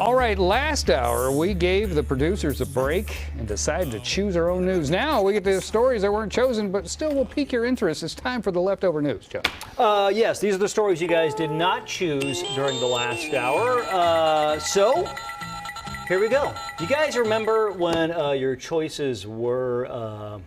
All right, last hour we gave the producers a break and decided to choose our own news. Now we get the stories that weren't chosen, but still will pique your interest. It's time for the leftover news, John. Yes, these are the stories you guys did not choose during the last hour. So here we go. You guys remember when your choices were,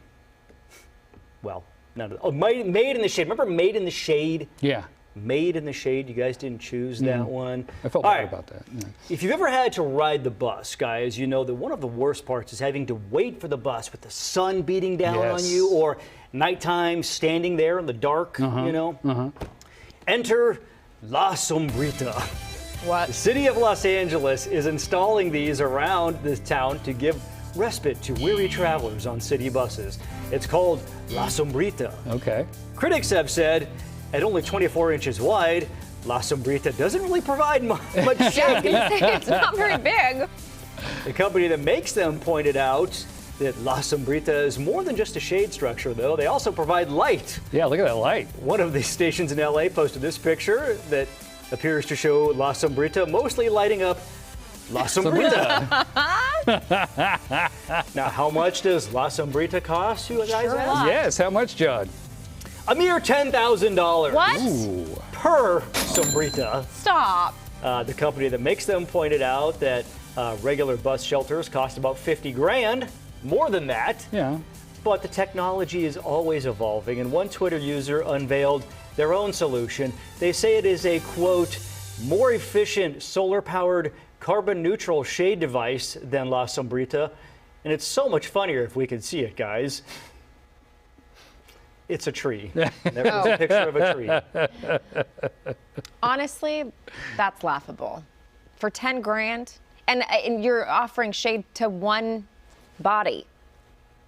well, none of them. Oh, Made in the Shade. Remember Made in the Shade? Yeah. Made in the Shade. You guys didn't choose that one. I felt bad about that. Yeah. If you've ever had to ride the bus, guys, you know that one of the worst parts is having to wait for the bus with the sun beating down on you, or nighttime standing there in the dark, you know. Enter La Sombrita. What? The city of Los Angeles is installing these around this town to give respite to weary travelers on city buses. It's called La Sombrita. Okay. Critics have said, at only 24 inches wide, La Sombrita doesn't really provide much shade. It's not very big. The company that makes them pointed out that La Sombrita is more than just a shade structure, though. They also provide light. Yeah, look at that light. One of the stations in LA posted this picture that appears to show La Sombrita mostly lighting up La Sombrita. Now, how much does La Sombrita cost, you guys ask? Yes, how much, John? A mere $10,000. What? Ooh. Per Sombrita. Stop. The company that makes them pointed out that regular bus shelters cost about 50 grand, more than that. Yeah. But the technology is always evolving, and one Twitter user unveiled their own solution. They say it is a, quote, more efficient solar-powered carbon-neutral shade device than La Sombrita, and it's so much funnier if we could see it, guys. It's a tree. There was a picture of a tree. Honestly, that's laughable. For 10 grand, and you're offering shade to one body.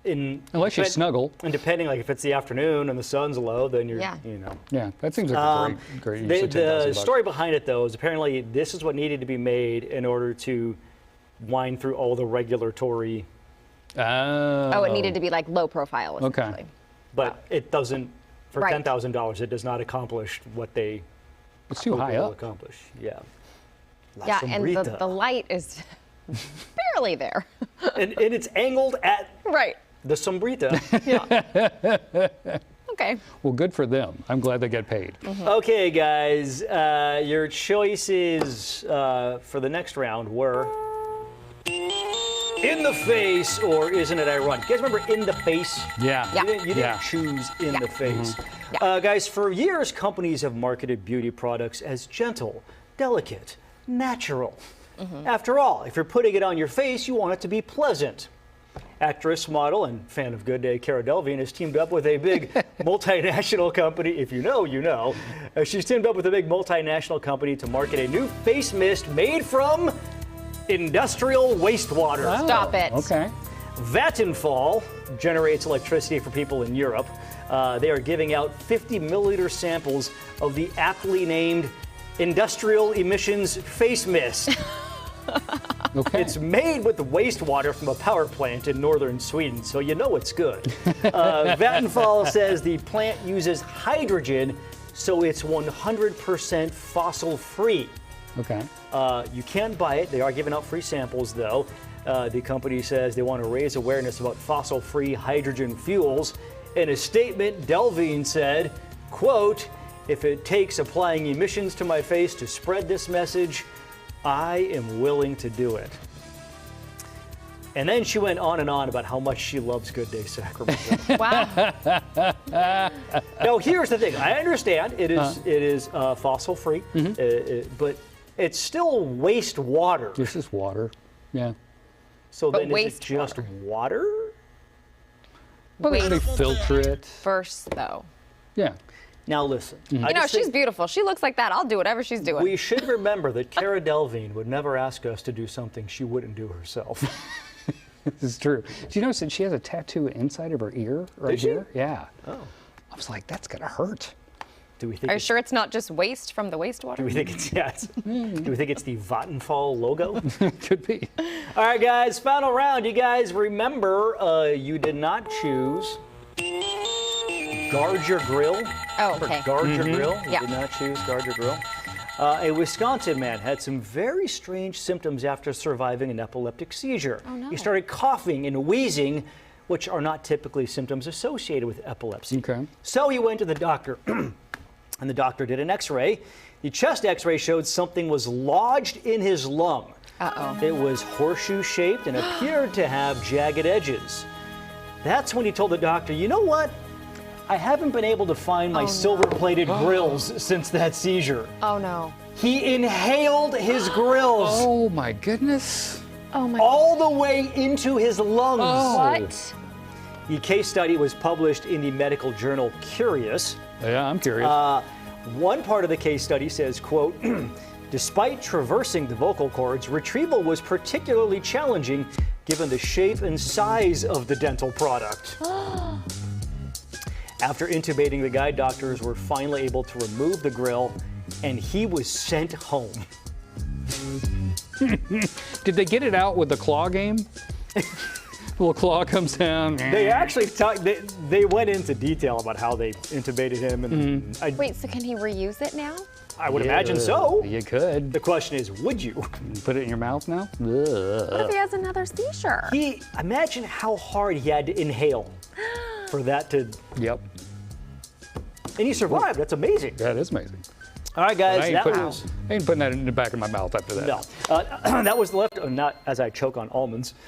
Unless you snuggle. And depending, like if it's the afternoon and the sun's low, then you're, you know. Yeah, that seems like a great use of The $10,000. story behind it, though, is apparently this is what needed to be made in order to wind through all the regulatory. Oh, it needed to be like low profile, Okay. essentially. But it doesn't, for Right. $10,000, it does not accomplish what they It's too hope high it will up. accomplish. Yeah. La Yeah, and Sombrita. the light is barely there. and it's angled at Right. the Sombrita. Yeah. Okay. Well, good for them. I'm glad they get paid. Okay, guys, your choices for the next round were In the Face or Isn't It Ironic? You guys remember In the Face? Yeah. Yeah. You didn't choose In the Face. Guys, for years, companies have marketed beauty products as gentle, delicate, natural. After all, if you're putting it on your face, you want it to be pleasant. Actress, model, and fan of Good Day, Cara Delevingne has teamed up with a big multinational company. If you know, you know. She's teamed up with a big multinational company to market a new face mist made from industrial wastewater. Stop it. Okay. Vattenfall generates electricity for people in Europe. They are giving out 50 milliliter samples of the aptly named industrial emissions face mist. Okay. It's made with the wastewater from a power plant in northern Sweden, so you know it's good. Vattenfall says the plant uses hydrogen, so it's 100% fossil-free. Okay. You can buy it. They are giving out free samples, though. The company says they want to raise awareness about fossil-free hydrogen fuels. In a statement, Delevingne said, quote, "If it takes applying emissions to my face to spread this message, I am willing to do it." And then she went on and on about how much she loves Good Day Sacramento. Wow. Now, here's the thing. I understand it is fossil free, but it's still wastewater. This is water. Yeah. So But then is it just water? But They wait, filter it. first, though. Yeah. Now listen. You know, she's beautiful. She looks like that. I'll do whatever she's doing. We should remember that Cara Delevingne would never ask us to do something she wouldn't do herself. This is true. Do you notice that she has a tattoo inside of her ear right Did she? here? Yeah. Oh. I was like, that's gonna hurt. Do we think? Are you it's- sure it's not just waste from the wastewater? Do we think it's yes? Do we think it's the Vattenfall logo? Could be. All right, guys. Final round. You guys remember you did not choose Guard Your Grill. Oh, Remember okay. Guard Your Grill. You Yeah. did not choose Guard Your Grill. A Wisconsin man had some very strange symptoms after surviving an epileptic seizure. Oh, no. He started coughing and wheezing, which are not typically symptoms associated with epilepsy. Okay. So he went to the doctor, and the doctor did an x-ray. The chest x-ray showed something was lodged in his lung. Uh-oh. It was horseshoe-shaped and appeared to have jagged edges. That's when he told the doctor, you know what? I haven't been able to find my silver-plated grills since that seizure. Oh, no. He inhaled his grills Oh my goodness. Oh, my all the way into his lungs. Oh. What? The case study was published in the medical journal Curious. Yeah, I'm curious. One part of the case study says, quote, despite traversing the vocal cords, retrieval was particularly challenging given the shape and size of the dental product. After intubating the guy, doctors were finally able to remove the grill, and he was sent home. Did they get it out with the claw game? Little claw comes down. They actually they went into detail about how they intubated him, and Wait, so can he reuse it now? I would imagine so. You could. The question is, would you? Put it in your mouth now? What if he has another seizure? Imagine how hard he had to inhale for that to, Yep. and he survived. That's amazing. That is amazing. All right, guys, I ain't, that putting, was I ain't putting that in the back of my mouth after that. no, that was the left. Not as I choke on almonds.